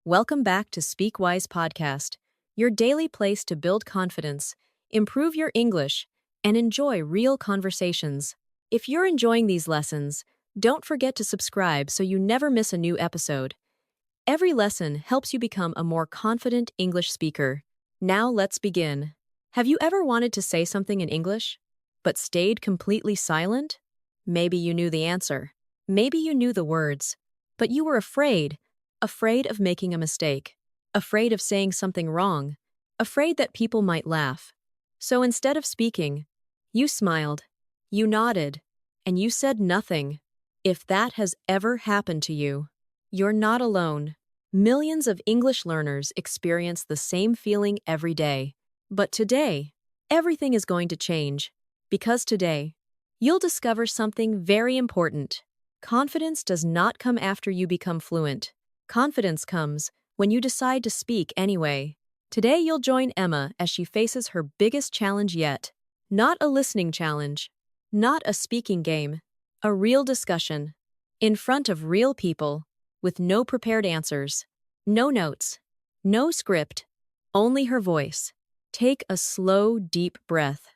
Welcome back to SpeakWise Podcast, your daily place to build confidence, improve your English, and enjoy real conversations. If you're enjoying these lessons, don't forget to subscribe so you never miss a new episode. Every lesson helps you become a more confident English speaker. Now let's begin. Have you ever wanted to say something in English, but stayed completely silent? Maybe you knew the answer. Maybe you knew the words, but you were afraid of making a mistake, afraid of saying something wrong, afraid that people might laugh. So instead of speaking, you smiled, you nodded, and you said nothing. If that has ever happened to you, you're not alone. Millions of English learners experience the same feeling every day. But today, everything is going to change. Because today, you'll discover something very important. Confidence does not come after you become fluent. Confidence comes when you decide to speak anyway. Today you'll join Emma as she faces her biggest challenge yet. Not a listening challenge, not a speaking game, a real discussion. In front of real people, with no prepared answers, no notes, no script, only her voice. Take a slow, deep breath.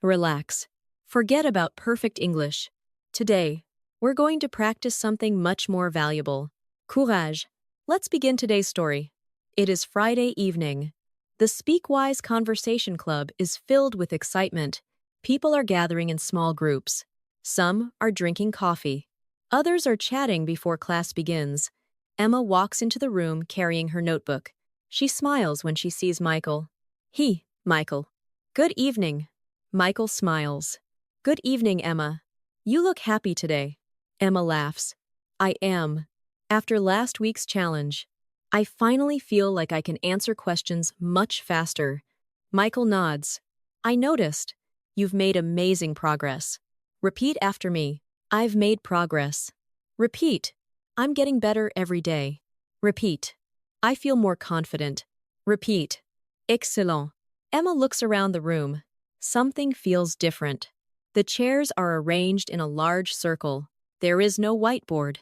Relax. Forget about perfect English. Today, we're going to practice something much more valuable. Courage. Let's begin today's story. It is Friday evening. The SpeakWise Conversation Club is filled with excitement. People are gathering in small groups. Some are drinking coffee. Others are chatting before class begins. Emma walks into the room carrying her notebook. She smiles when she sees Michael. Michael. Good evening. Michael smiles. Good evening, Emma. You look happy today. Emma laughs. I am. After last week's challenge, I finally feel like I can answer questions much faster. Michael nods. I noticed. You've made amazing progress. Repeat after me. I've made progress. Repeat. I'm getting better every day. Repeat. I feel more confident. Repeat. Excellent. Emma looks around the room. Something feels different. The chairs are arranged in a large circle. There is no whiteboard.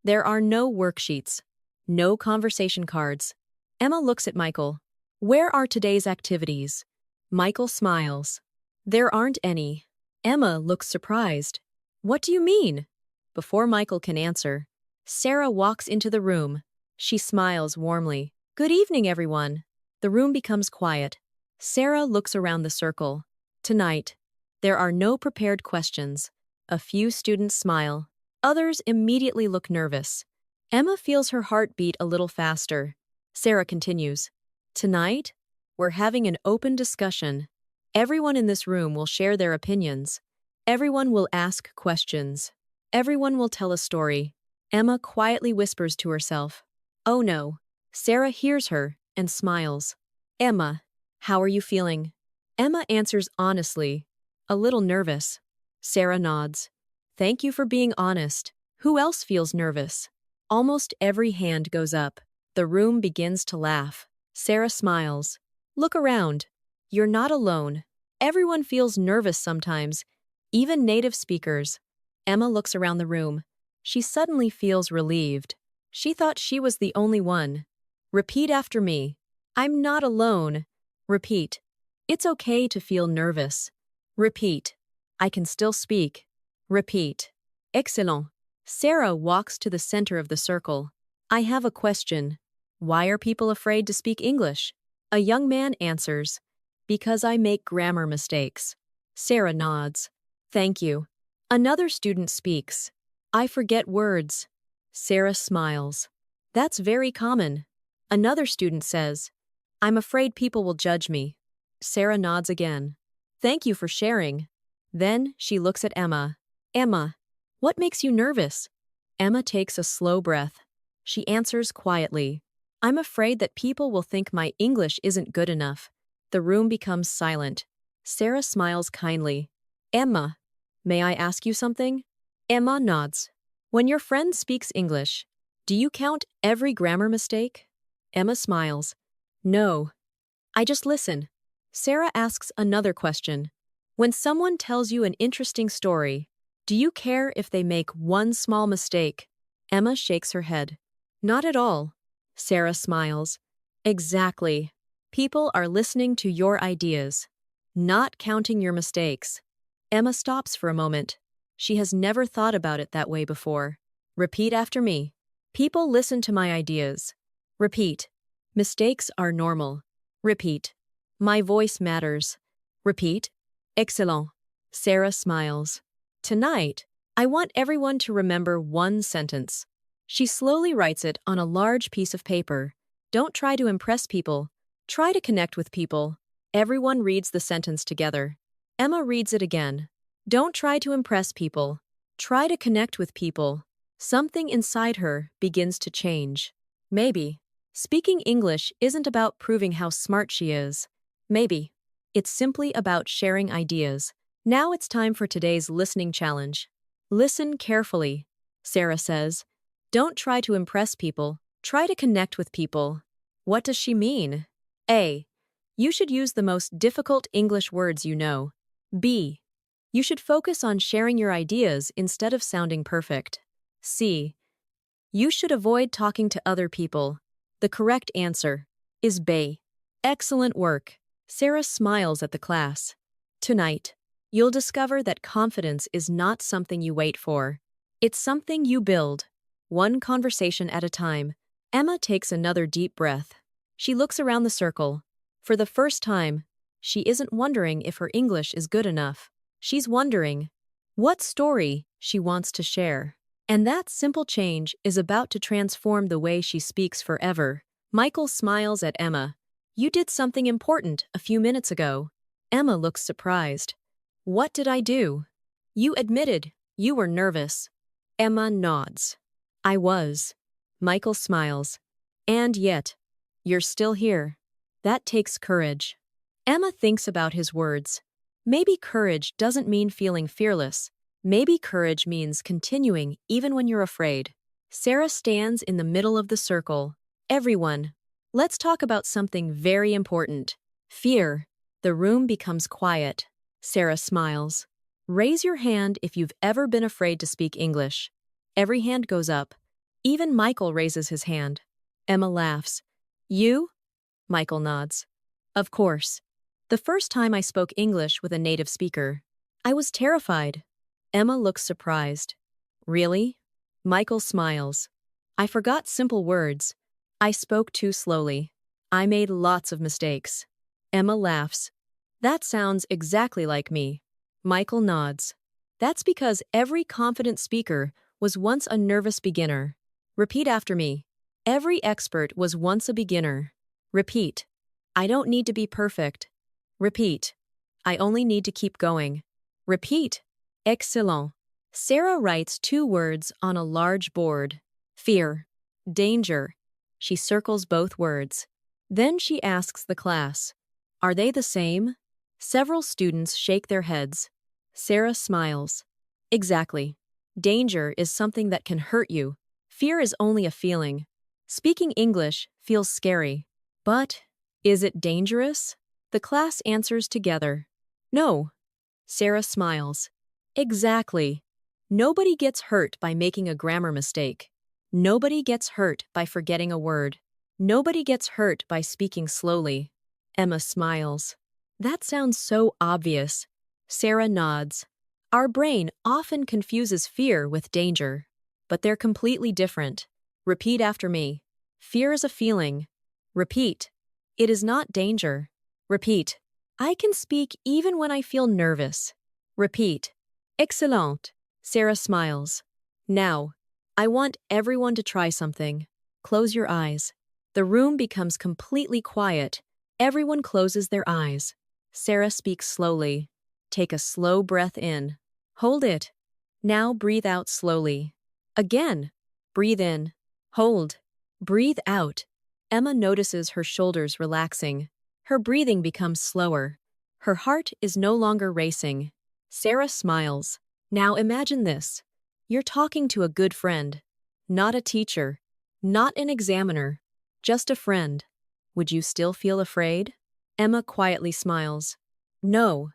There are no worksheets. No conversation cards. Emma looks at Michael. Where are today's activities? Michael smiles. There aren't any. Emma looks surprised. What do you mean? Before Michael can answer, Sarah walks into the room. She smiles warmly. Good evening, everyone. The room becomes quiet. Sarah looks around the circle. Tonight, there are no prepared questions. A few students smile. Others immediately look nervous. Emma feels her heart beat a little faster. Sarah continues. Tonight, we're having an open discussion. Everyone in this room will share their opinions. Everyone will ask questions. Everyone will tell a story. Emma quietly whispers to herself. Oh no. Sarah hears her and smiles. Emma, how are you feeling? Emma answers honestly. A little nervous. Sarah nods. Thank you for being honest. Who else feels nervous? Almost every hand goes up. The room begins to laugh. Sarah smiles. Look around. You're not alone. Everyone feels nervous sometimes, even native speakers. Emma looks around the room. She suddenly feels relieved. She thought she was the only one. Repeat after me. I'm not alone. Repeat. It's okay to feel nervous. Repeat. I can still speak. Repeat. Excellent. Sarah walks to the center of the circle. I have a question. Why are people afraid to speak English? A young man answers. Because I make grammar mistakes. Sarah nods. Thank you. Another student speaks. I forget words. Sarah smiles. That's very common. Another student says. I'm afraid people will judge me. Sarah nods again. Thank you for sharing. Then she looks at Emma. Emma, what makes you nervous? Emma takes a slow breath. She answers quietly. I'm afraid that people will think my English isn't good enough. The room becomes silent. Sarah smiles kindly. Emma, may I ask you something? Emma nods. When your friend speaks English, do you count every grammar mistake? Emma smiles. No. I just listen. Sarah asks another question. When someone tells you an interesting story, do you care if they make one small mistake? Emma shakes her head. Not at all. Sarah smiles. Exactly. People are listening to your ideas, not counting your mistakes. Emma stops for a moment. She has never thought about it that way before. Repeat after me. People listen to my ideas. Repeat. Mistakes are normal. Repeat. My voice matters. Repeat. Excellent. Sarah smiles. Tonight, I want everyone to remember one sentence. She slowly writes it on a large piece of paper. Don't try to impress people. Try to connect with people. Everyone reads the sentence together. Emma reads it again. Don't try to impress people. Try to connect with people. Something inside her begins to change. Maybe speaking English isn't about proving how smart she is. Maybe it's simply about sharing ideas. Now it's time for today's listening challenge. Listen carefully, Sarah says. Don't try to impress people. Try to connect with people. What does she mean? A. You should use the most difficult English words you know. B. You should focus on sharing your ideas instead of sounding perfect. C. You should avoid talking to other people. The correct answer is B. Excellent work. Sarah smiles at the class. Tonight, you'll discover that confidence is not something you wait for. It's something you build, one conversation at a time. Emma takes another deep breath. She looks around the circle. For the first time, she isn't wondering if her English is good enough. She's wondering what story she wants to share. And that simple change is about to transform the way she speaks forever. Michael smiles at Emma. You did something important a few minutes ago. Emma looks surprised. What did I do? You admitted you were nervous. Emma nods. I was. Michael smiles. And yet, you're still here. That takes courage. Emma thinks about his words. Maybe courage doesn't mean feeling fearless. Maybe courage means continuing even when you're afraid. Sarah stands in the middle of the circle. Everyone, let's talk about something very important. Fear. The room becomes quiet. Sarah smiles. Raise your hand if you've ever been afraid to speak English. Every hand goes up. Even Michael raises his hand. Emma laughs. You? Michael nods. Of course. The first time I spoke English with a native speaker, I was terrified. Emma looks surprised. Really? Michael smiles. I forgot simple words. I spoke too slowly. I made lots of mistakes. Emma laughs. That sounds exactly like me. Michael nods. That's because every confident speaker was once a nervous beginner. Repeat after me. Every expert was once a beginner. Repeat. I don't need to be perfect. Repeat. I only need to keep going. Repeat. Excellent. Sarah writes 2 words on a large board. Fear. Danger. She circles both words. Then she asks the class, are they the same? Several students shake their heads. Sarah smiles. Exactly. Danger is something that can hurt you. Fear is only a feeling. Speaking English feels scary. But, is it dangerous? The class answers together. No. Sarah smiles. Exactly. Nobody gets hurt by making a grammar mistake. Nobody gets hurt by forgetting a word. Nobody gets hurt by speaking slowly. Emma smiles. That sounds so obvious. Sarah nods. Our brain often confuses fear with danger, but they're completely different. Repeat after me. Fear is a feeling. Repeat. It is not danger. Repeat. I can speak even when I feel nervous. Repeat. Excellent. Sarah smiles. Now, I want everyone to try something. Close your eyes. The room becomes completely quiet. Everyone closes their eyes. Sarah speaks slowly. Take a slow breath in. Hold it. Now breathe out slowly. Again. Breathe in. Hold. Breathe out. Emma notices her shoulders relaxing. Her breathing becomes slower. Her heart is no longer racing. Sarah smiles. Now imagine this. You're talking to a good friend. Not a teacher. Not an examiner. Just a friend. Would you still feel afraid? Emma quietly smiles. No.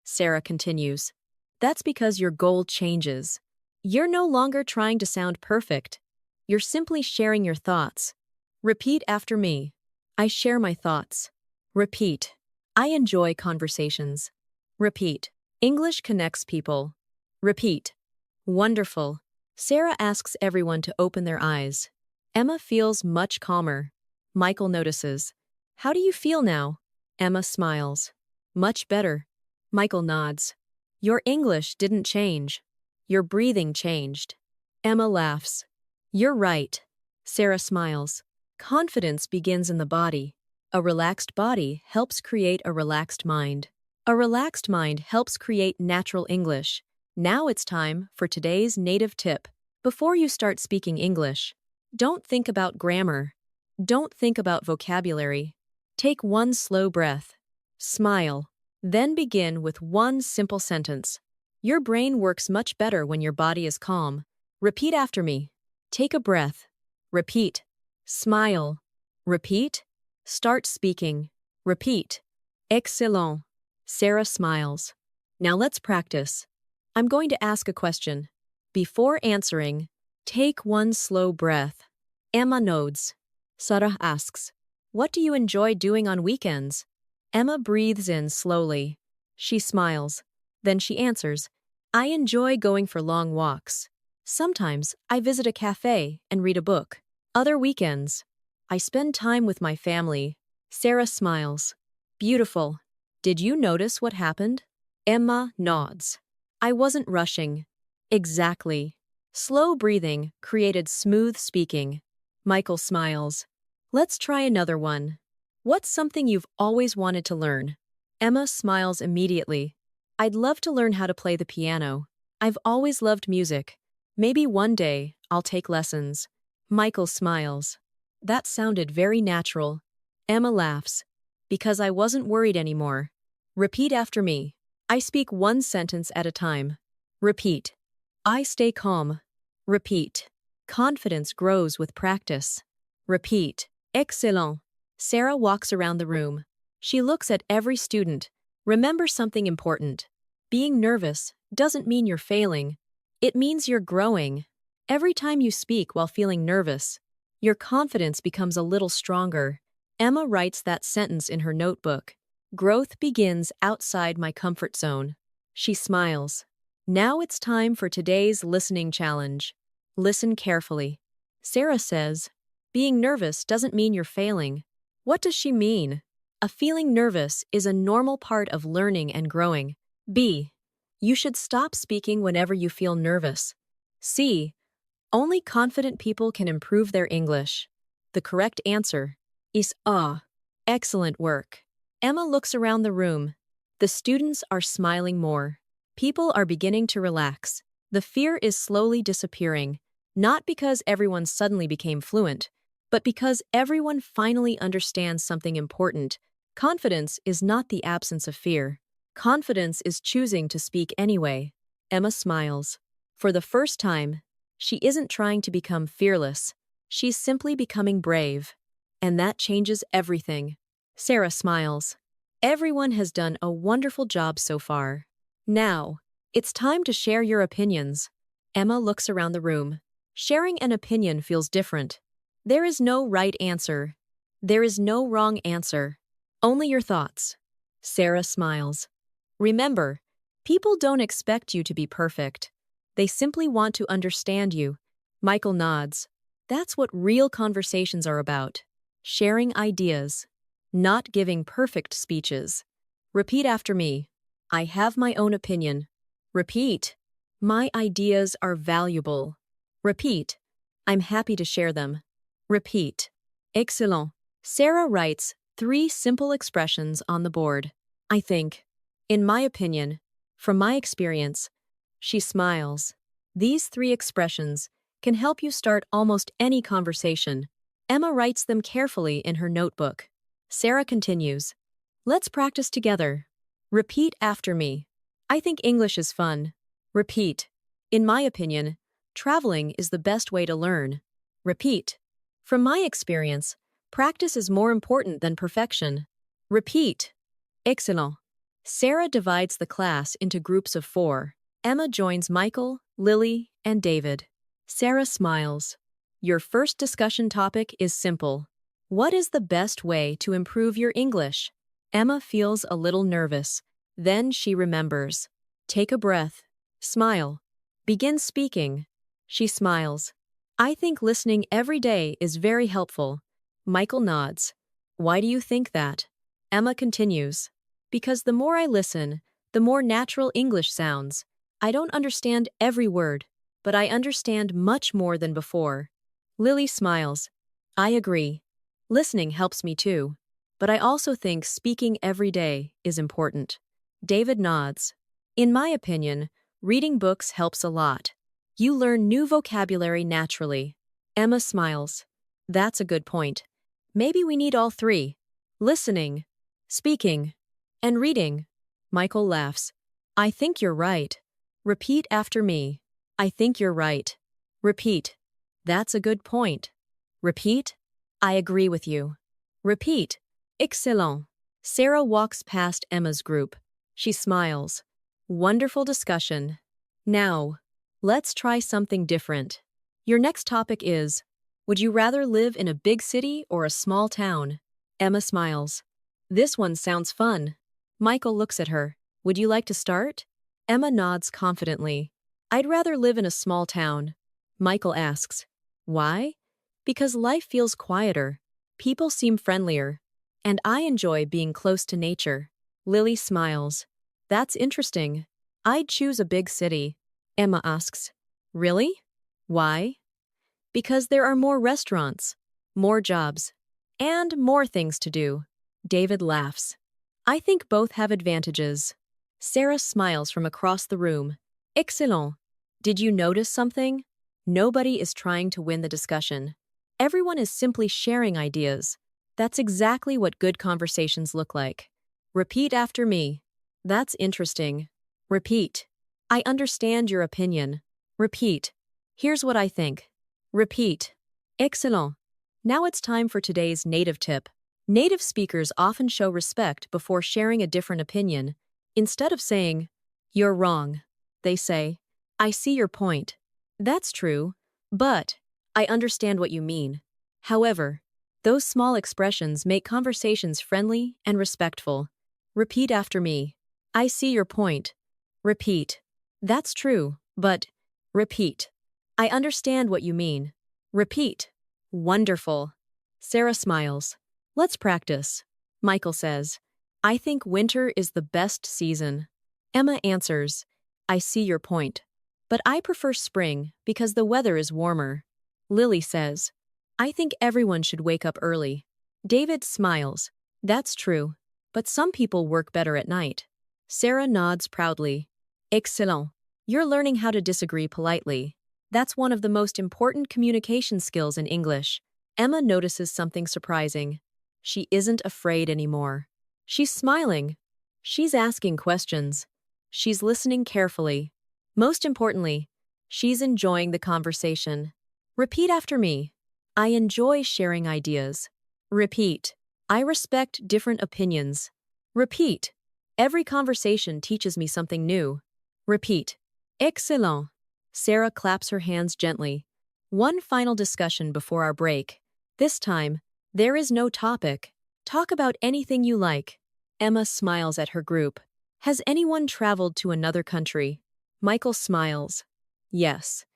Sarah continues. That's because your goal changes. You're no longer trying to sound perfect. You're simply sharing your thoughts. Repeat after me. I share my thoughts. Repeat. I enjoy conversations. Repeat. English connects people. Repeat. Wonderful. Sarah asks everyone to open their eyes. Emma feels much calmer. Michael notices. How do you feel now? Emma smiles. Much better. Michael nods. Your English didn't change. Your breathing changed. Emma laughs. You're right. Sarah smiles. Confidence begins in the body. A relaxed body helps create a relaxed mind. A relaxed mind helps create natural English. Now it's time for today's native tip. Before you start speaking English, don't think about grammar. Don't think about vocabulary. Take one slow breath. Smile. Then begin with one simple sentence. Your brain works much better when your body is calm. Repeat after me. Take a breath. Repeat. Smile. Repeat. Start speaking. Repeat. Excellent. Sarah smiles. Now let's practice. I'm going to ask a question. Before answering, take one slow breath. Emma nods. Sarah asks, what do you enjoy doing on weekends? Emma breathes in slowly. She smiles. Then she answers, I enjoy going for long walks. Sometimes I visit a cafe and read a book. Other weekends, I spend time with my family. Sarah smiles. Beautiful. Did you notice what happened? Emma nods. I wasn't rushing. Exactly. Slow breathing created smooth speaking. Michael smiles. Let's try another one. What's something you've always wanted to learn? Emma smiles immediately. I'd love to learn how to play the piano. I've always loved music. Maybe one day I'll take lessons. Michael smiles. That sounded very natural. Emma laughs. Because I wasn't worried anymore. Repeat after me. I speak one sentence at a time. Repeat. I stay calm. Repeat. Confidence grows with practice. Repeat. Excellent. Sarah walks around the room. She looks at every student. Remember something important. Being nervous doesn't mean you're failing. It means you're growing. Every time you speak while feeling nervous, your confidence becomes a little stronger. Emma writes that sentence in her notebook. Growth begins outside my comfort zone. She smiles. Now it's time for today's listening challenge. Listen carefully. Sarah says, being nervous doesn't mean you're failing. What does she mean? A feeling nervous is a normal part of learning and growing. B. You should stop speaking whenever you feel nervous. C. Only confident people can improve their English. The correct answer is A. Excellent work. Emma looks around the room. The students are smiling more. People are beginning to relax. The fear is slowly disappearing, not because everyone suddenly became fluent, but because everyone finally understands something important. Confidence is not the absence of fear. Confidence is choosing to speak anyway. Emma smiles. For the first time, she isn't trying to become fearless. She's simply becoming brave. And that changes everything. Sarah smiles. Everyone has done a wonderful job so far. Now, it's time to share your opinions. Emma looks around the room. Sharing an opinion feels different. There is no right answer. There is no wrong answer. Only your thoughts. Sarah smiles. Remember, people don't expect you to be perfect. They simply want to understand you. Michael nods. That's what real conversations are about. Sharing ideas. Not giving perfect speeches. Repeat after me. I have my own opinion. Repeat. My ideas are valuable. Repeat. I'm happy to share them. Repeat. Excellent. Sarah writes 3 simple expressions on the board. I think. In my opinion. From my experience. She smiles. These 3 expressions can help you start almost any conversation. Emma writes them carefully in her notebook. Sarah continues. Let's practice together. Repeat after me. I think English is fun. Repeat. In my opinion, traveling is the best way to learn. Repeat. From my experience, practice is more important than perfection. Repeat. Excellent. Sarah divides the class into groups of 4. Emma joins Michael, Lily, and David. Sarah smiles. Your first discussion topic is simple. What is the best way to improve your English? Emma feels a little nervous. Then she remembers. Take a breath. Smile. Begin speaking. She smiles. I think listening every day is very helpful. Michael nods. Why do you think that? Emma continues. Because the more I listen, the more natural English sounds. I don't understand every word, but I understand much more than before. Lily smiles. I agree. Listening helps me too. But I also think speaking every day is important. David nods. In my opinion, reading books helps a lot. You learn new vocabulary naturally. Emma smiles. That's a good point. Maybe we need all three. Listening, speaking, and reading. Michael laughs. I think you're right. Repeat after me. I think you're right. Repeat. That's a good point. Repeat. I agree with you. Repeat. Excellent. Sarah walks past Emma's group. She smiles. Wonderful discussion. Now, let's try something different. Your next topic is, would you rather live in a big city or a small town? Emma smiles. This one sounds fun. Michael looks at her. Would you like to start? Emma nods confidently. I'd rather live in a small town. Michael asks. Why? Because life feels quieter. People seem friendlier. And I enjoy being close to nature. Lily smiles. That's interesting. I'd choose a big city. Emma asks. Really? Why? Because there are more restaurants, more jobs, and more things to do. David laughs. I think both have advantages. Sarah smiles from across the room. Excellent. Did you notice something? Nobody is trying to win the discussion. Everyone is simply sharing ideas. That's exactly what good conversations look like. Repeat after me. That's interesting. Repeat. I understand your opinion. Repeat. Here's what I think. Repeat. Excellent. Now it's time for today's native tip. Native speakers often show respect before sharing a different opinion. Instead of saying, you're wrong, they say, I see your point. That's true, but I understand what you mean. However, those small expressions make conversations friendly and respectful. Repeat after me. I see your point. Repeat. That's true, but repeat. I understand what you mean. Repeat. Wonderful. Sarah smiles. Let's practice. Michael says, I think winter is the best season. Emma answers, I see your point. But I prefer spring because the weather is warmer. Lily says, I think everyone should wake up early. David smiles. That's true, but some people work better at night. Sarah nods proudly. Excellent. You're learning how to disagree politely. That's one of the most important communication skills in English. Emma notices something surprising. She isn't afraid anymore. She's smiling. She's asking questions. She's listening carefully. Most importantly, she's enjoying the conversation. Repeat after me. I enjoy sharing ideas. Repeat. I respect different opinions. Repeat. Every conversation teaches me something new. Repeat. Excellent. Sarah claps her hands gently. One final discussion before our break. This time, there is no topic. Talk about anything you like. Emma smiles at her group. Has anyone traveled to another country? Michael smiles. Yes.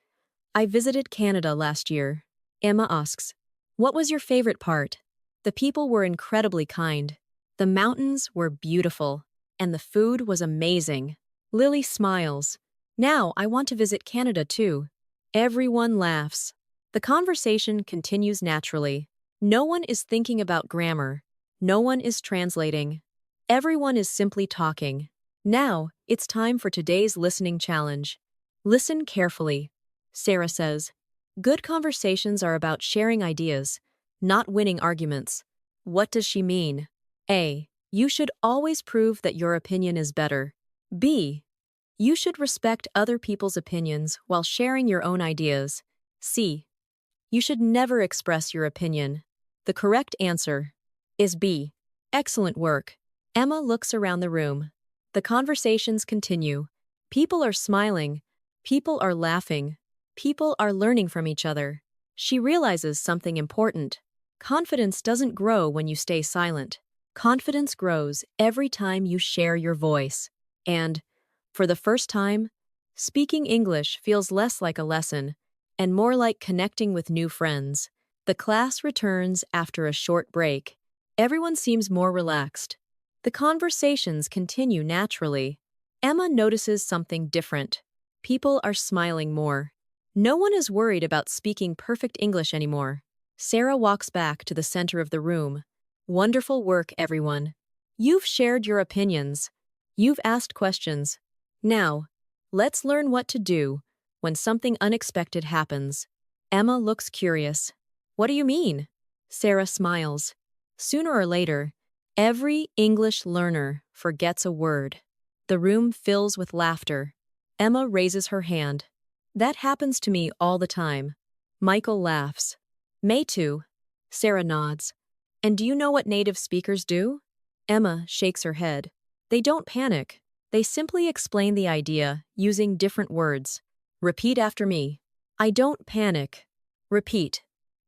I visited Canada last year. Emma asks, what was your favorite part? The people were incredibly kind. The mountains were beautiful. And the food was amazing. Lily smiles. Now I want to visit Canada too. Everyone laughs. The conversation continues naturally. No one is thinking about grammar. No one is translating. Everyone is simply talking. Now, it's time for today's listening challenge. Listen carefully. Sarah says, good conversations are about sharing ideas, not winning arguments. What does she mean? A. You should always prove that your opinion is better. B. You should respect other people's opinions while sharing your own ideas. C. You should never express your opinion. The correct answer is B. Excellent work. Emma looks around the room. The conversations continue. People are smiling. People are laughing. People are learning from each other. She realizes something important. Confidence doesn't grow when you stay silent. Confidence grows every time you share your voice. And, for the first time, speaking English feels less like a lesson and more like connecting with new friends. The class returns after a short break. Everyone seems more relaxed. The conversations continue naturally. Emma notices something different. People are smiling more. No one is worried about speaking perfect English anymore. Sarah walks back to the center of the room. Wonderful work, everyone. You've shared your opinions. You've asked questions. Now, let's learn what to do when something unexpected happens. Emma looks curious. What do you mean? Sarah smiles. Sooner or later, every English learner forgets a word. The room fills with laughter. Emma raises her hand. That happens to me all the time. Michael laughs. Me too. Sarah nods. And do you know what native speakers do? Emma shakes her head. They don't panic. They simply explain the idea using different words. Repeat after me. I don't panic. Repeat.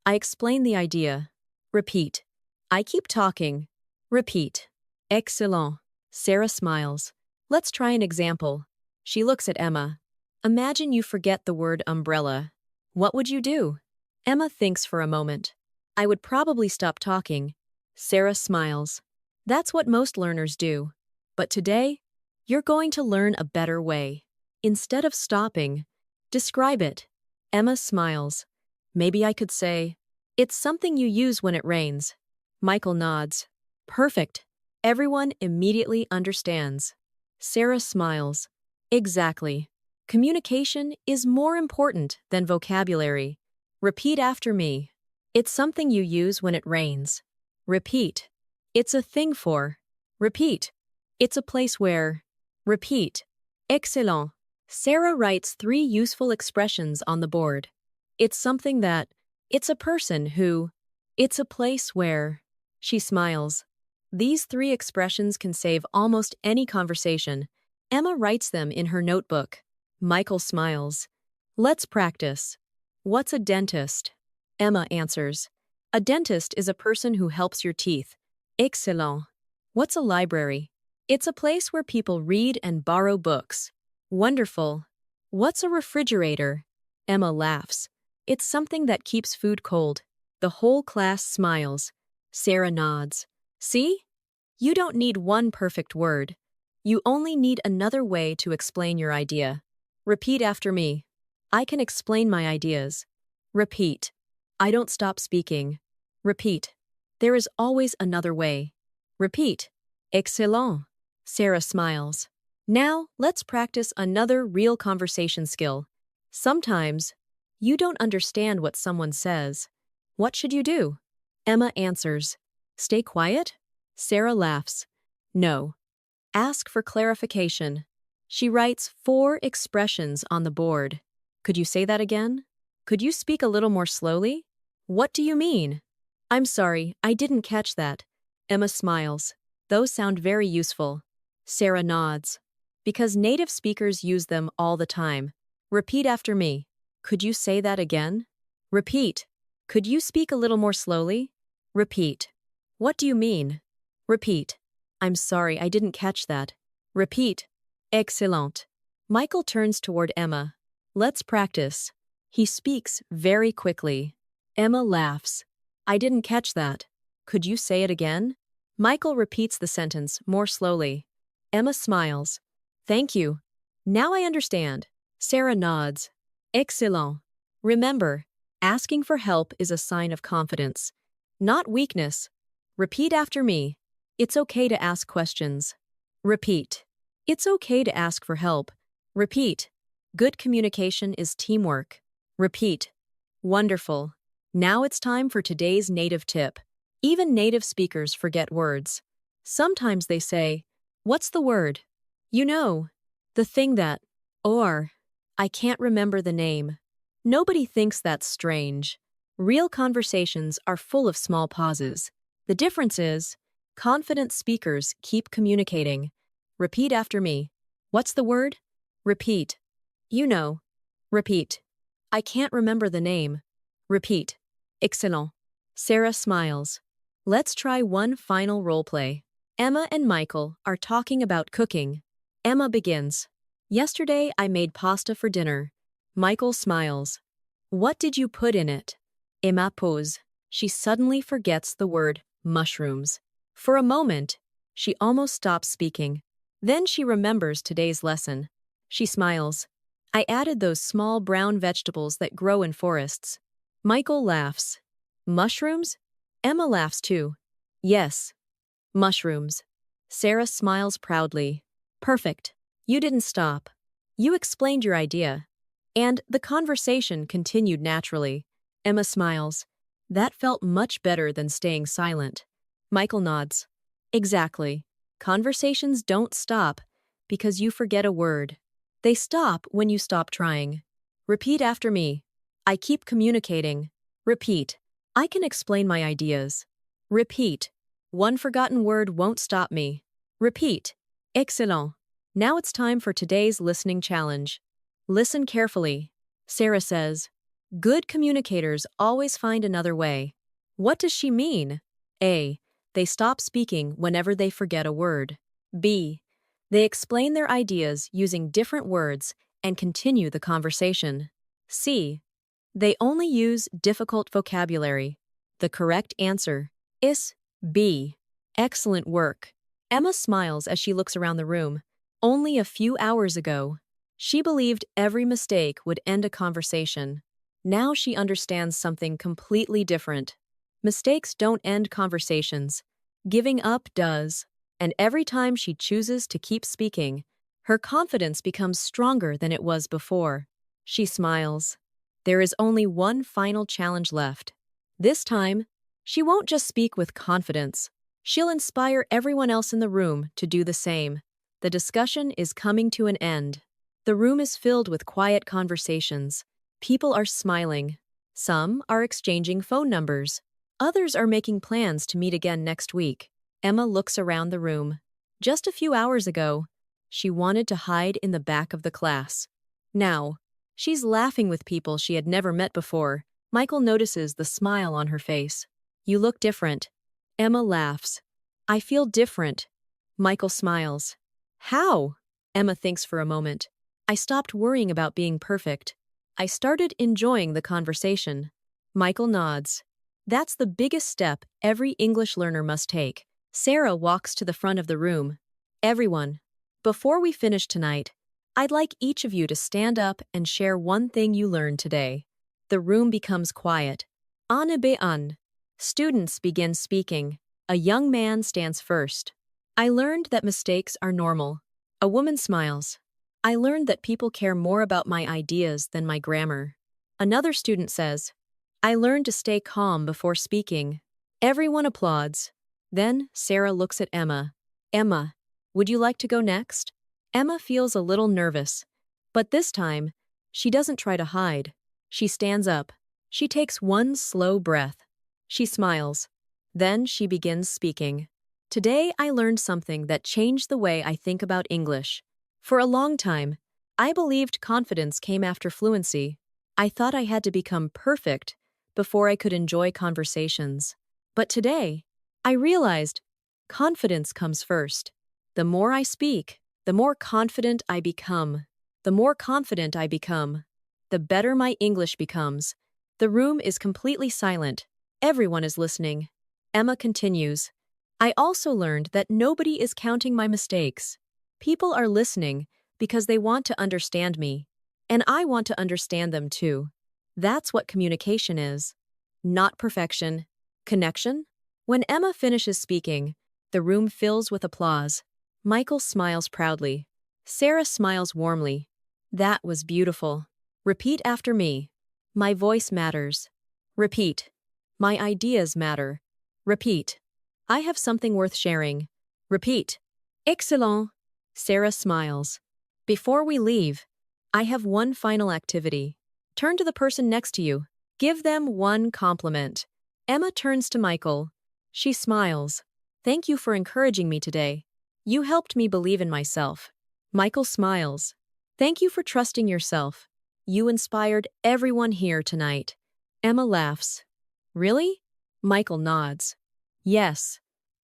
I explain the idea. Repeat. I keep talking. Repeat. Excellent. Sarah smiles. Let's try an example. She looks at Emma. Imagine you forget the word umbrella. What would you do? Emma thinks for a moment. I would probably stop talking. Sarah smiles. That's what most learners do. But today, you're going to learn a better way. Instead of stopping, describe it. Emma smiles. Maybe I could say, it's something you use when it rains. Michael nods. Perfect. Everyone immediately understands. Sarah smiles. Exactly. Communication is more important than vocabulary. Repeat after me. It's something you use when it rains. Repeat. It's a thing for. Repeat. It's a place where. Repeat. Excellent. Sarah writes 3 useful expressions on the board. It's something that. It's a person who. It's a place where. She smiles. These 3 expressions can save almost any conversation. Emma writes them in her notebook. Michael smiles. Let's practice. What's a dentist? Emma answers. A dentist is a person who helps your teeth. Excellent. What's a library? It's a place where people read and borrow books. Wonderful. What's a refrigerator? Emma laughs. It's something that keeps food cold. The whole class smiles. Sarah nods. See? You don't need one perfect word. You only need another way to explain your idea. Repeat after me. I can explain my ideas. Repeat. I don't stop speaking. Repeat. There is always another way. Repeat. Excellent. Sarah smiles. Now, let's practice another real conversation skill. Sometimes, you don't understand what someone says. What should you do? Emma answers. Stay quiet? Sarah laughs. No. Ask for clarification. She writes 4 expressions on the board. Could you say that again? Could you speak a little more slowly? What do you mean? I'm sorry, I didn't catch that. Emma smiles. Those sound very useful. Sarah nods. Because native speakers use them all the time. Repeat after me. Could you say that again? Repeat. Could you speak a little more slowly? Repeat. What do you mean? Repeat. I'm sorry, I didn't catch that. Repeat. Excellent. Michael turns toward Emma. Let's practice. He speaks very quickly. Emma laughs. I didn't catch that. Could you say it again? Michael repeats the sentence more slowly. Emma smiles. Thank you. Now I understand. Sarah nods. Excellent. Remember, asking for help is a sign of confidence, not weakness. Repeat after me. It's okay to ask questions. Repeat. It's okay to ask for help. Repeat. Good communication is teamwork. Repeat. Wonderful. Now it's time for today's native tip. Even native speakers forget words. Sometimes they say, what's the word? You know, the thing that, or, I can't remember the name. Nobody thinks that's strange. Real conversations are full of small pauses. The difference is, confident speakers keep communicating. Repeat after me. What's the word? Repeat. You know. Repeat. I can't remember the name. Repeat. Excellent. Sarah smiles. Let's try one final role play. Emma and Michael are talking about cooking. Emma begins. Yesterday I made pasta for dinner. Michael smiles. What did you put in it? Emma pose. She suddenly forgets the word mushrooms. For a moment, she almost stops speaking. Then she remembers today's lesson. She smiles. I added those small brown vegetables that grow in forests. Michael laughs. Mushrooms? Emma laughs too. Yes. Mushrooms. Sarah smiles proudly. Perfect. You didn't stop. You explained your idea. And the conversation continued naturally. Emma smiles. That felt much better than staying silent. Michael nods. Exactly. Conversations don't stop because you forget a word. They stop when you stop trying. Repeat after me. I keep communicating. Repeat. I can explain my ideas. Repeat. One forgotten word won't stop me. Repeat. Excellent. Now it's time for today's listening challenge. Listen carefully. Sarah says, good communicators always find another way. What does she mean? A. They stop speaking whenever they forget a word. B. They explain their ideas using different words and continue the conversation. C. They only use difficult vocabulary. The correct answer is B. Excellent work. Emma smiles as she looks around the room. Only a few hours ago, she believed every mistake would end a conversation. Now she understands something completely different. Mistakes don't end conversations. Giving up does. And every time she chooses to keep speaking, her confidence becomes stronger than it was before. She smiles. There is only one final challenge left. This time, she won't just speak with confidence. She'll inspire everyone else in the room to do the same. The discussion is coming to an end. The room is filled with quiet conversations. People are smiling. Some are exchanging phone numbers. Others are making plans to meet again next week. Emma looks around the room. Just a few hours ago, she wanted to hide in the back of the class. Now, she's laughing with people she had never met before. Michael notices the smile on her face. You look different. Emma laughs. I feel different. Michael smiles. How? Emma thinks for a moment. I stopped worrying about being perfect. I started enjoying the conversation. Michael nods. That's the biggest step every English learner must take. Sarah walks to the front of the room. Everyone, before we finish tonight, I'd like each of you to stand up and share one thing you learned today. The room becomes quiet. An be an. Students begin speaking. A young man stands first. I learned that mistakes are normal. A woman smiles. I learned that people care more about my ideas than my grammar. Another student says, I learned to stay calm before speaking. Everyone applauds. Then Sarah looks at Emma. Emma, would you like to go next? Emma feels a little nervous. But this time, she doesn't try to hide. She stands up. She takes one slow breath. She smiles. Then she begins speaking. Today I learned something that changed the way I think about English. For a long time, I believed confidence came after fluency. I thought I had to become perfect before I could enjoy conversations. But today, I realized confidence comes first. The more I speak, the more confident I become. The more confident I become, the better my English becomes. The room is completely silent. Everyone is listening. Emma continues. I also learned that nobody is counting my mistakes. People are listening because they want to understand me, and I want to understand them too. That's what communication is. Not perfection. Connection? When Emma finishes speaking, the room fills with applause. Michael smiles proudly. Sarah smiles warmly. That was beautiful. Repeat after me. My voice matters. Repeat. My ideas matter. Repeat. I have something worth sharing. Repeat. Excellent. Sarah smiles. Before we leave, I have one final activity. Turn to the person next to you. Give them one compliment. Emma turns to Michael. She smiles. Thank you for encouraging me today. You helped me believe in myself. Michael smiles. Thank you for trusting yourself. You inspired everyone here tonight. Emma laughs. Really? Michael nods. Yes.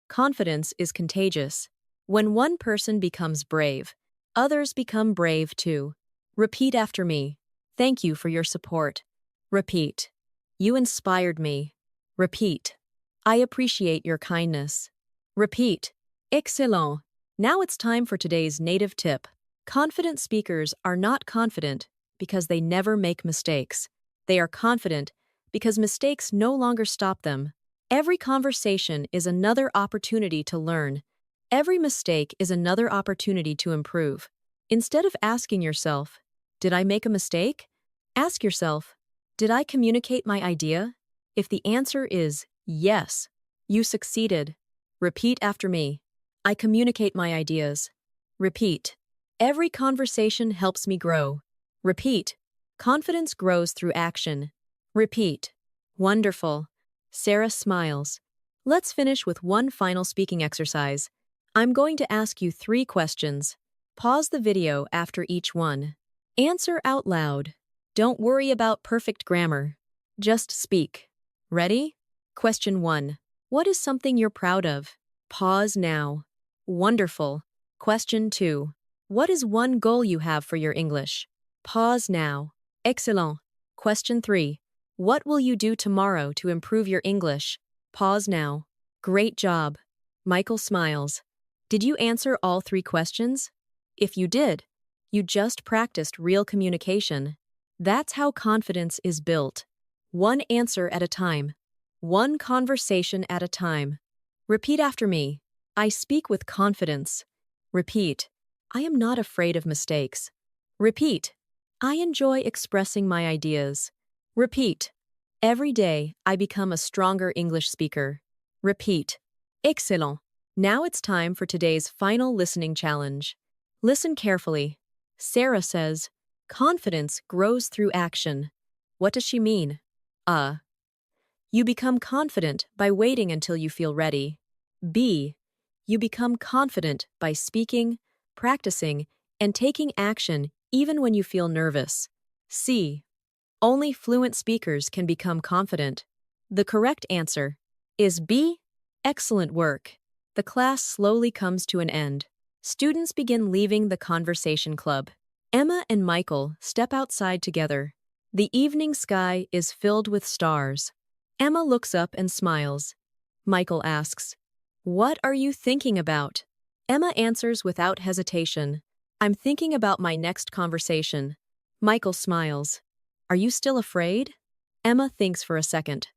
Confidence is contagious. When one person becomes brave, others become brave too. Repeat after me. Thank you for your support. Repeat. You inspired me. Repeat. I appreciate your kindness. Repeat. Excellent. Now it's time for today's native tip. Confident speakers are not confident because they never make mistakes. They are confident because mistakes no longer stop them. Every conversation is another opportunity to learn. Every mistake is another opportunity to improve. Instead of asking yourself, did I make a mistake? Ask yourself, did I communicate my idea? If the answer is yes, you succeeded. Repeat after me. I communicate my ideas. Repeat. Every conversation helps me grow. Repeat. Confidence grows through action. Repeat. Wonderful. Sarah smiles. Let's finish with one final speaking exercise. I'm going to ask you 3 questions. Pause the video after each one. Answer out loud. Don't worry about perfect grammar. Just speak. Ready? Question 1. What is something you're proud of? Pause now. Wonderful. Question 2. What is one goal you have for your English? Pause now. Excellent. Question 3. What will you do tomorrow to improve your English? Pause now. Great job. Michael smiles. Did you answer all 3 questions? If you did, you just practiced real communication. That's how confidence is built. One answer at a time. One conversation at a time. Repeat after me. I speak with confidence. Repeat. I am not afraid of mistakes. Repeat. I enjoy expressing my ideas. Repeat. Every day, I become a stronger English speaker. Repeat. Excellent. Now it's time for today's final listening challenge. Listen carefully. Sarah says, confidence grows through action. What does she mean? You become confident by waiting until you feel ready. B. You become confident by speaking, practicing, and taking action even when you feel nervous. C. Only fluent speakers can become confident. The correct answer is B. Excellent work. The class slowly comes to an end. Students begin leaving the conversation club. Emma and Michael step outside together. The evening sky is filled with stars. Emma looks up and smiles. Michael asks, "What are you thinking about?" Emma answers without hesitation, "I'm thinking about my next conversation." Michael smiles. "Are you still afraid?" Emma thinks for a second.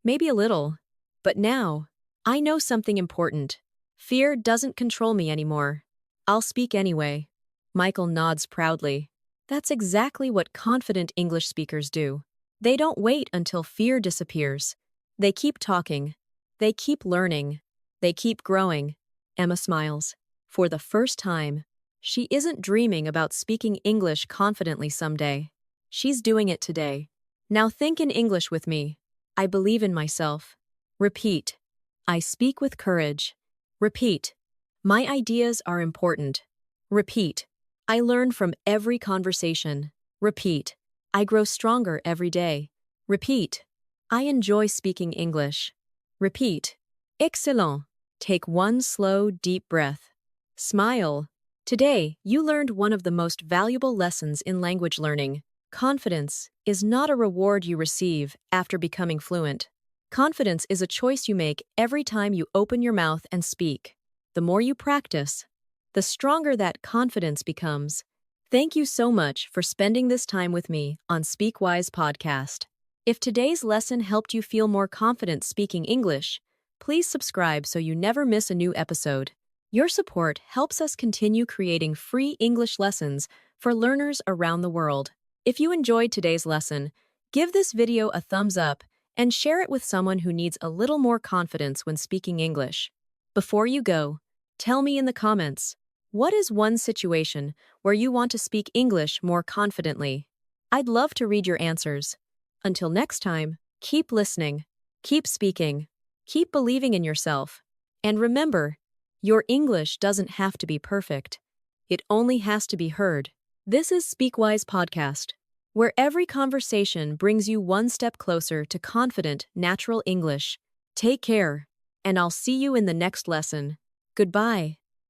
"Maybe a little. But now, I know something important. Fear doesn't control me anymore. I'll speak anyway." Michael nods proudly. That's exactly what confident English speakers do. They don't wait until fear disappears. They keep talking. They keep learning. They keep growing. Emma smiles. For the first time, she isn't dreaming about speaking English confidently someday. She's doing it today. Now think in English with me. I believe in myself. Repeat. I speak with courage. Repeat. My ideas are important. Repeat. I learn from every conversation. Repeat. I grow stronger every day. Repeat. I enjoy speaking English. Repeat. Excellent. Take one slow, deep breath. Smile. Today, you learned one of the most valuable lessons in language learning. Confidence is not a reward you receive after becoming fluent. Confidence is a choice you make every time you open your mouth and speak. The more you practice, the stronger that confidence becomes. Thank you so much for spending this time with me on SpeakWise Podcast. If today's lesson helped you feel more confident speaking English, please subscribe so you never miss a new episode. Your support helps us continue creating free English lessons for learners around the world. If you enjoyed today's lesson, give this video a thumbs up and share it with someone who needs a little more confidence when speaking English. Before you go, tell me in the comments, what is one situation where you want to speak English more confidently? I'd love to read your answers. Until next time, keep listening, keep speaking, keep believing in yourself, and remember, your English doesn't have to be perfect. It only has to be heard. This is SpeakWise Podcast. where every conversation brings you one step closer to confident, natural English. Take care, and I'll see you in the next lesson. Goodbye.